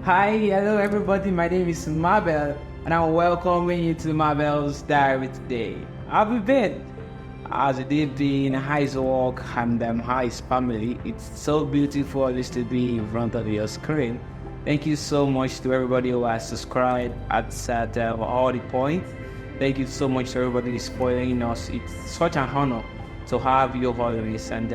Hi, hello everybody. My name is Mabel, and I'm welcoming you to Mabel's Diary today. How have you been? How's the day been? How is work? And how is family? It's so beautiful always to be in front of your screen. Thank you so much to everybody who has subscribed at all the points. Thank you so much to everybody who's following us. It's such an honor to have you always. And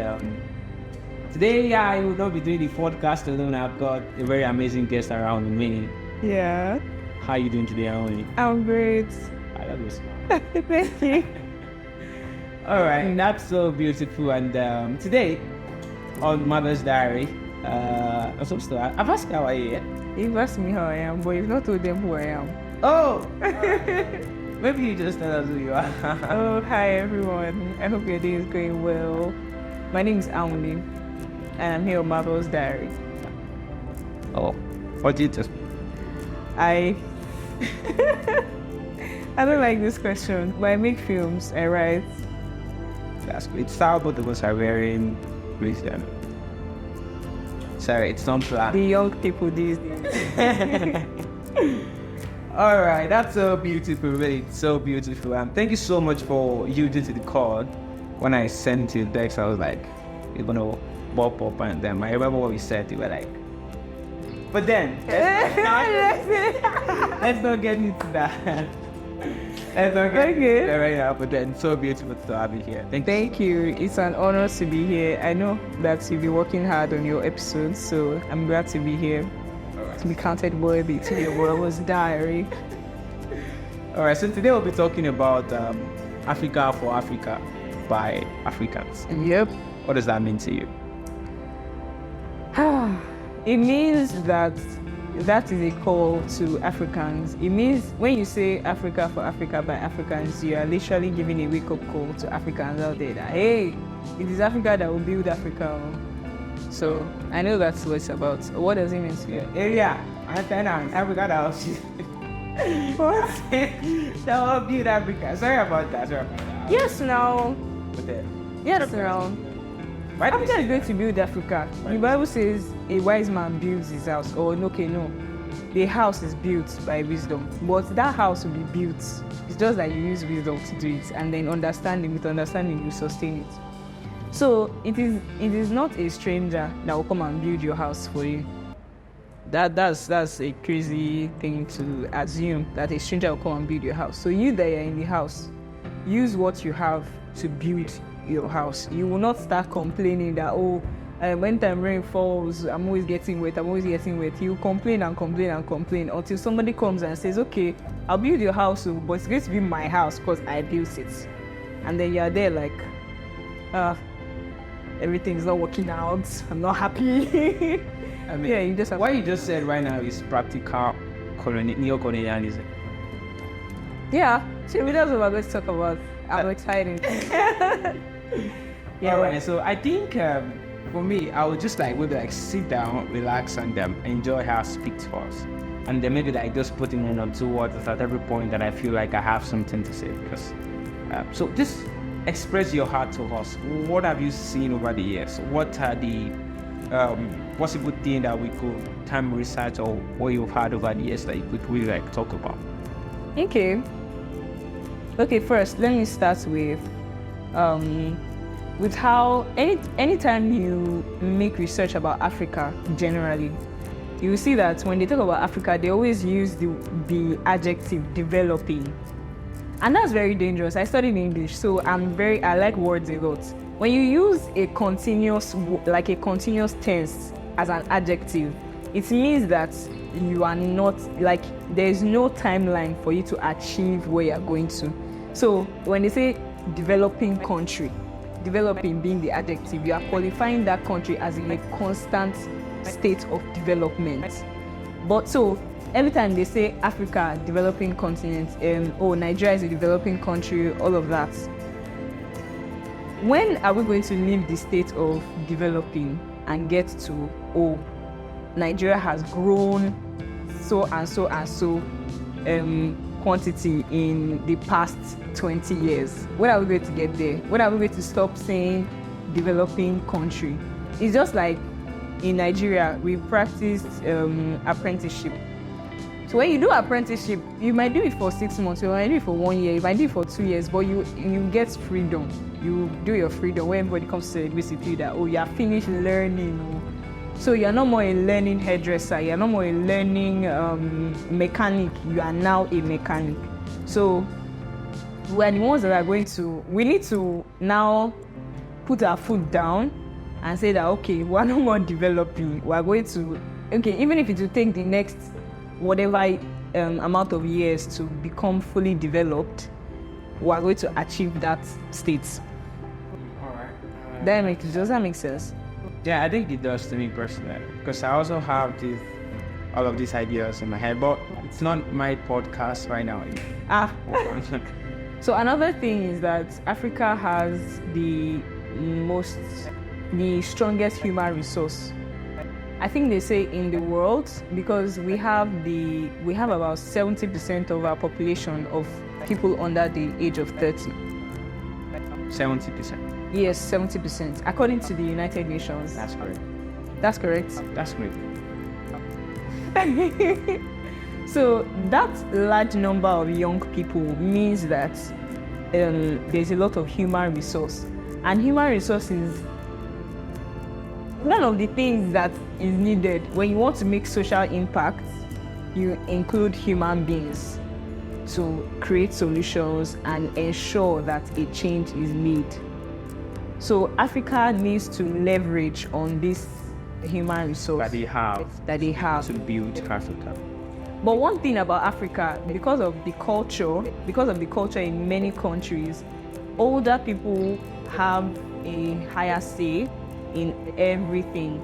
today, I will not be doing the podcast alone. I've got a very amazing guest around me. Yeah. How are you doing today, Emily? I'm great. I love this. Thank you. All right, that's so beautiful. And today, on Mother's Diary, I'm supposed to. I've asked how are you yet? You've asked me how I am, but you've not told them who I am. Oh! Maybe you just tell us who you are. Oh, hi everyone. I hope your day is going well. My name is ANWULI, and I'm here on Mabel's Diary. Oh, what did you just... I don't like this question, but I make films, I write. That's good. It's how both of us are wearing Christian. Sorry, it's not planned. The young people these days. All right, that's so beautiful, really, so beautiful. Thank you so much for yielding to the call. When I sent you the text, I was like, you're gonna pop up, and then I remember what we said. You were like, but then let's not get into that. Let's not get into that right now. But then, so beautiful to have you here. Thank you. It's an honor to be here. I know that you've been working hard on your episodes, so I'm glad to be here. To be counted worthy to your Mabel's Diary. All right, so today we'll be talking about Africa for Africa by Africans. Yep. What does that mean to you? It means that is a call to Africans. It means when you say Africa for Africa by Africans, you are literally giving a wake-up call to Africans out there that, hey, it is Africa that will build Africa. So I know that's what it's about. What does it mean to you? Area, antenna, Africa that was What? that will build Africa. Sorry about that. Yes, now. Yes, now. Africa is going to build Africa. The Bible says a wise man builds his house. Oh, okay, no. The house is built by wisdom. But that house will be built. It's just that you use wisdom to do it. And then with understanding, you sustain it. So it is not a stranger that will come and build your house for you. That's a crazy thing to assume, that a stranger will come and build your house. So you that are in the house, use what you have to build your house. You will not start complaining that, when time rain falls, I'm always getting wet. You complain until somebody comes and says, okay, I'll build your house, but it's going to be my house because I built it. And then you're there like, everything's not working out. I'm not happy. I mean, what you just said right now is practical neo-colonialism. Yeah, so that's what we're going to talk about. I'm excited. Yeah, right. So I think for me, I would just maybe sit down, relax, and enjoy her speak to us, and then maybe just putting in on 2 words at every point that I feel like I have something to say. Because so just express your heart to us. What have you seen over the years? What are the possible thing that we could time research, or what you've had over the years that you could really talk about? Okay, first let me start with how anytime you make research about Africa generally, you will see that when they talk about Africa, they always use the adjective developing. And that's very dangerous. I studied English, so I like words a lot. When you use a continuous tense as an adjective, it means that you are not, there's no timeline for you to achieve where you're going to. So when they say developing country, developing being the adjective, you are qualifying that country as in a constant state of development. But so every time they say Africa, developing continent, Nigeria is a developing country, all of that. When are we going to leave the state of developing and get to, Nigeria has grown so and so and so quantity in the past 20 years? When are we going to get there? When are we going to stop saying developing country? It's just like in Nigeria, we practiced apprenticeship. So when you do apprenticeship, you might do it for 6 months, you might do it for 1 year, you might do it for 2 years, but you get freedom. You do your freedom when everybody comes to visit you that, oh, you are finished learning. So you're no more a learning hairdresser, you're no more a learning mechanic, you are now a mechanic. So we're the ones that are we need to now put our foot down and say that, okay, we're no more developing, we're going to, okay, even if it will take the next whatever amount of years to become fully developed, we're going to achieve that state. All right. Does that make sense? Yeah, I think it does to me personally, because I also have all of these ideas in my head, but it's not my podcast right now. So another thing is that Africa has the strongest human resource. I think they say in the world, because we have about 70% of our population of people under the age of 30. 70%. Yes, 70%, according to the United Nations. That's correct. That's correct. That's great. So that large number of young people means that there's a lot of human resource, and human resource is one of the things that is needed when you want to make social impact. You include human beings to create solutions and ensure that a change is made. So Africa needs to leverage on this human resource that they have to build Africa. But one thing about Africa, because of the culture in many countries, older people have a higher say in everything.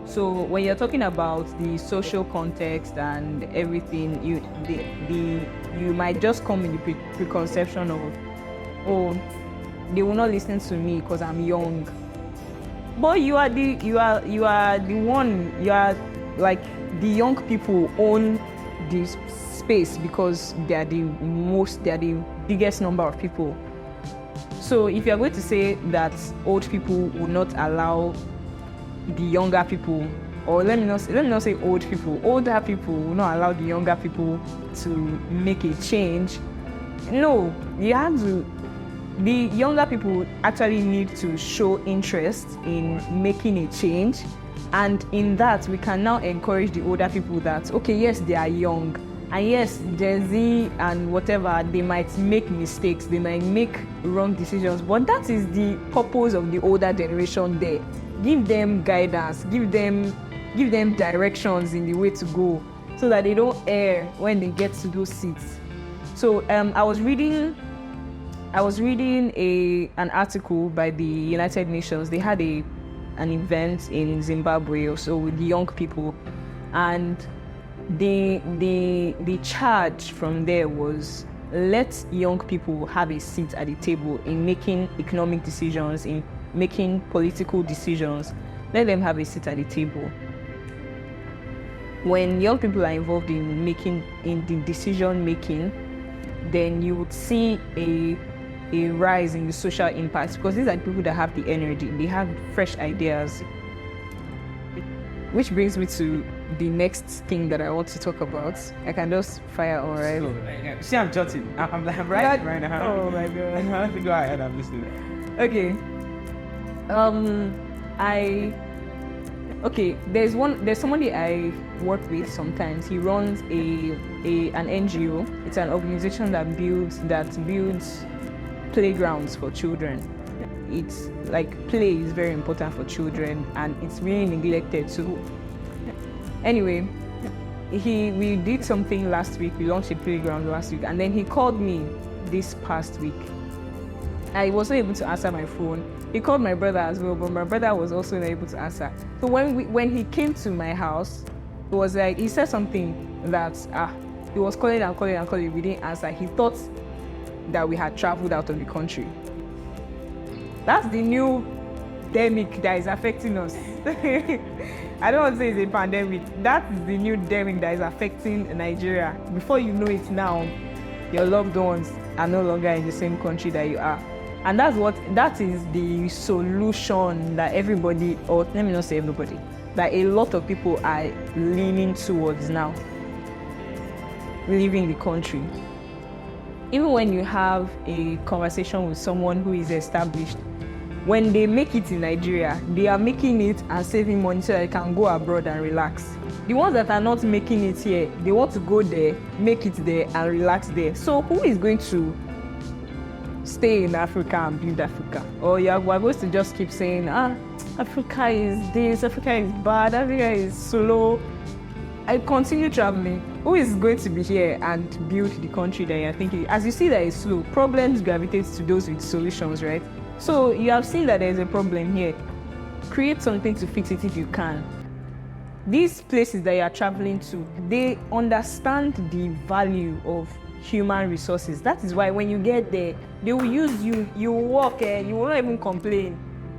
So when you're talking about the social context and everything, you might just come in the preconception of, oh, they will not listen to me because I'm young. But you are like the young people own this space because they are the biggest number of people. So if you are going to say that old people will not allow the younger people, or let me not say old people, older people will not allow the younger people to make a change. No, the younger people actually need to show interest in making a change, and in that we can now encourage the older people that, okay, yes, they are young, and yes, Gen Z and whatever, they might make mistakes, they might make wrong decisions, but that is the purpose of the older generation there. Give them guidance, give them directions in the way to go, so that they don't err when they get to those seats. So I was reading an article by the United Nations. They had an event in Zimbabwe also with the young people, and the charge from there was, let young people have a seat at the table in making economic decisions, in making political decisions. Let them have a seat at the table. When young people are involved in the decision making, then you would see a rise in the social impact, because these are the people that have the energy, they have fresh ideas. Which brings me to the next thing that I want to talk about. I can just fire on, right? So, see, I'm jotting. I'm right now. Oh my god. I have to go ahead. I'm listening. Okay. There's somebody I work with sometimes. He runs an NGO. It's an organization that builds playgrounds for children. It's like play is very important for children, and it's really neglected. So anyway, we did something last week. We launched a playground last week, and then he called me this past week. I wasn't able to answer my phone. He called my brother as well, but my brother was also not able to answer. So when he came to my house, it was like he said something that he was calling and calling and calling. We didn't answer. He thought that we had traveled out of the country. That's the new pandemic that is affecting us. I don't want to say it's a pandemic. That is the new pandemic that is affecting Nigeria. Before you know it now, your loved ones are no longer in the same country that you are. And that is the solution that everybody, or let me not say everybody, that a lot of people are leaning towards now, leaving the country. Even when you have a conversation with someone who is established, when they make it in Nigeria, they are making it and saving money so that they can go abroad and relax. The ones that are not making it here, they want to go there, make it there, and relax there. So who is going to stay in Africa and build Africa? Or we're going to just keep saying, Africa is this, Africa is bad, Africa is slow. I continue traveling. Who is going to be here and build the country that you're thinking? As you see that it's slow, problems gravitate to those with solutions, right? So you have seen that there's a problem here. Create something to fix it if you can. These places that you are traveling to, they understand the value of human resources. That is why when you get there, they will use you, you will work, you will not even complain.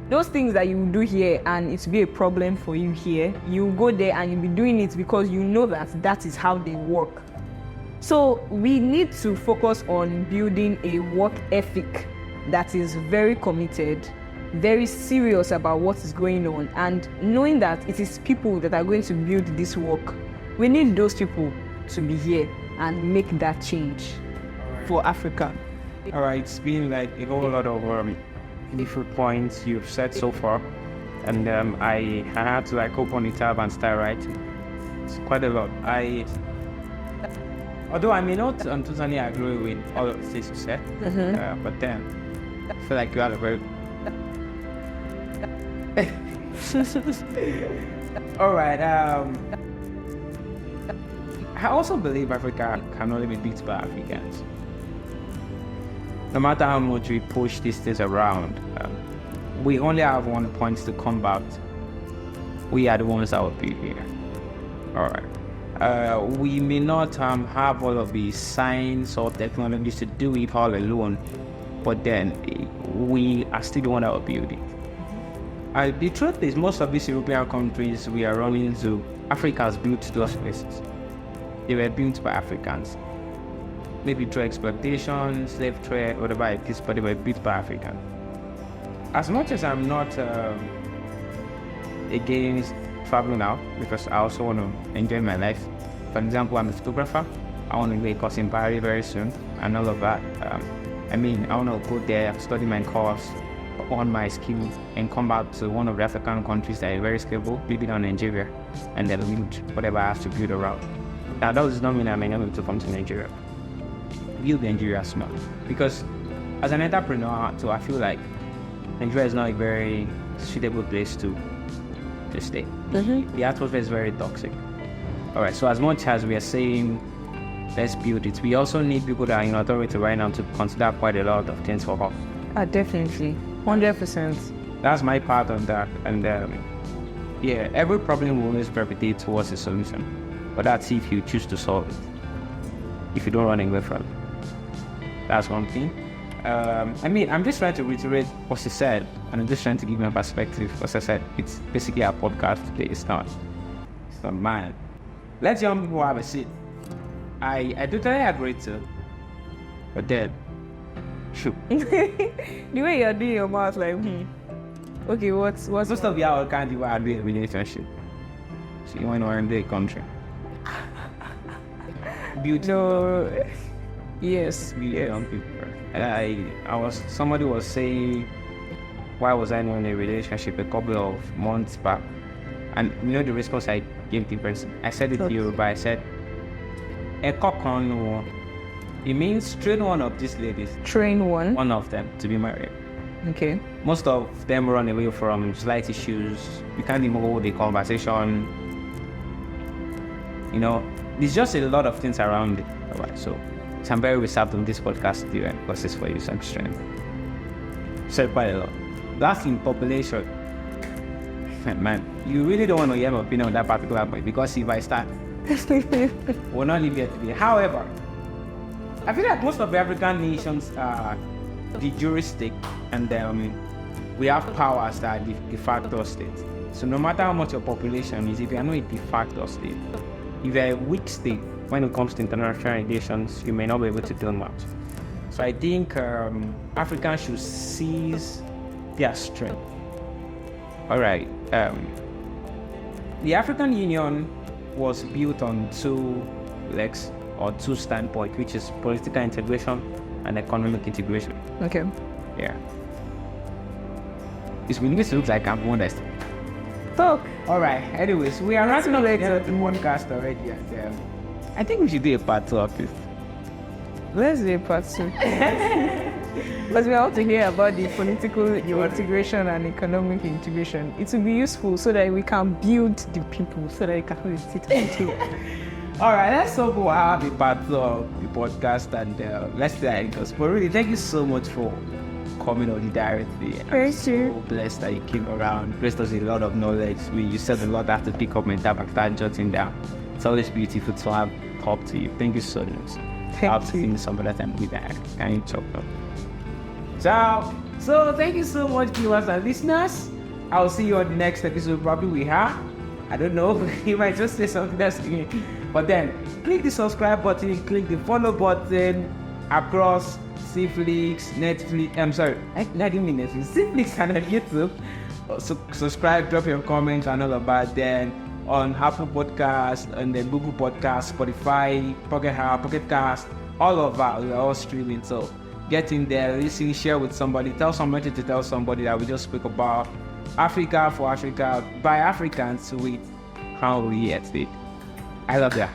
Those things that you do here and it will be a problem for you here, you go there and you'll be doing it because you know that that is how they work. So we need to focus on building a work ethic that is very committed, very serious about what is going on, and knowing that it is people that are going to build this work. We need those people to be here and make that change for Africa. All right, it's been like a whole lot of different points you've said so far, and I had to like open the tab and start writing. It's quite a lot. Although I may not totally agree with all of the things you said, but then I feel like you had a very all right. I also believe Africa can only be beat by Africans. No matter how much we push these things around, we only have one point to combat. We are the ones that will be here. All right. We may not have all of the science or technologies to do it all alone, but then we are still the one that will build it. The truth is, most of these European countries we are running into, Africa has built those places. They were built by Africans. Maybe through exploitation, slave trade, whatever it is, but they were built by Africans. As much as I'm not against traveling out, because I also want to enjoy my life. For example, I'm a photographer. I want to be a course in Paris very soon, and all of that. I want to go there, study my course, on my skills, and come back to one of the African countries that is very stable, maybe down Nigeria, and then build whatever I have to build around. Now, that does not mean I may not be able to come to Nigeria. Build Nigeria small. Because as an entrepreneur, too, I feel like Nigeria is not a very suitable place to stay. Mm-hmm. The atmosphere is very toxic. All right, so as much as we are saying, let's build it, we also need people that are in authority right now to consider quite a lot of things for us. Definitely. 100%. That's my part on that. And every problem will always gravitate towards a solution. But that's if you choose to solve it. If you don't run away from it. That's one thing. I'm just trying to reiterate what she said, and I'm just trying to give my perspective. As I said, it's basically a podcast today. It's not mine. Let young people have a seat. I totally agree too. But then, shoot. The way you're doing your mouth, like, okay, what's most of y'all can't even have a relationship. So you want to earn the country. Beauty. No. Yes. Beauty young people. Somebody was saying, why was I not in a relationship a couple of months back? And you know the response I gave the person? I said it to you, but I said, it means train one of these ladies. Train one? One of them to be married. Okay. Most of them run away from slight issues. You can't even hold a conversation. You know, there's just a lot of things around it. Right, so I'm very reserved on this podcast today because it's for you, so I'm just trying to say quite a lot. That's in population. Man, you really don't want to hear my opinion on that particular point, because if I start, we'll not leave here today. However, I feel like most of the African nations are the juristic, and we have powers that are de facto states. So no matter how much your population is, if you are not a de facto state, if you are a weak state when it comes to international relations, you may not be able to do much. So I think Africans should seize their strength. All right. The African Union was built on two legs or two standpoints, which is political integration and economic integration. Okay. Yeah. It's beginning to look like I'm modest. Talk. All right. Anyways, we are wrapping up the podcast already, and I think we should do a part 2 of this. Let's do a part 2. Because we want to hear about the political integration and economic integration. It will be useful so that we can build the people, so that we can hold the city. All right, let's hope we'll have a part 2 of the podcast, and let's say it. But really, thank you so much for coming on directly. Very I'm so blessed that you came around. Blessed us with a lot of knowledge. You said a lot. I have to pick up my tab and start jotting down. It's always beautiful to have talk to you. Thank you so much. I'll see you some other time with that. Can you talk now? Ciao. So thank you so much, viewers and listeners. I'll see you on the next episode. Probably we have. I don't know. You might just say something else to me. But then click the subscribe button, click the follow button across Netflix. I didn't mean Netflix. Netflix and on YouTube. So subscribe, drop your comments and all of that. Then on Apple Podcast, and then Google Podcast, Spotify, Pocket Cast, all of that. We're all streaming. So get in there, listen, share with somebody, tell somebody to tell somebody that we just spoke about Africa for Africa by Africans with ANWULI. I love that.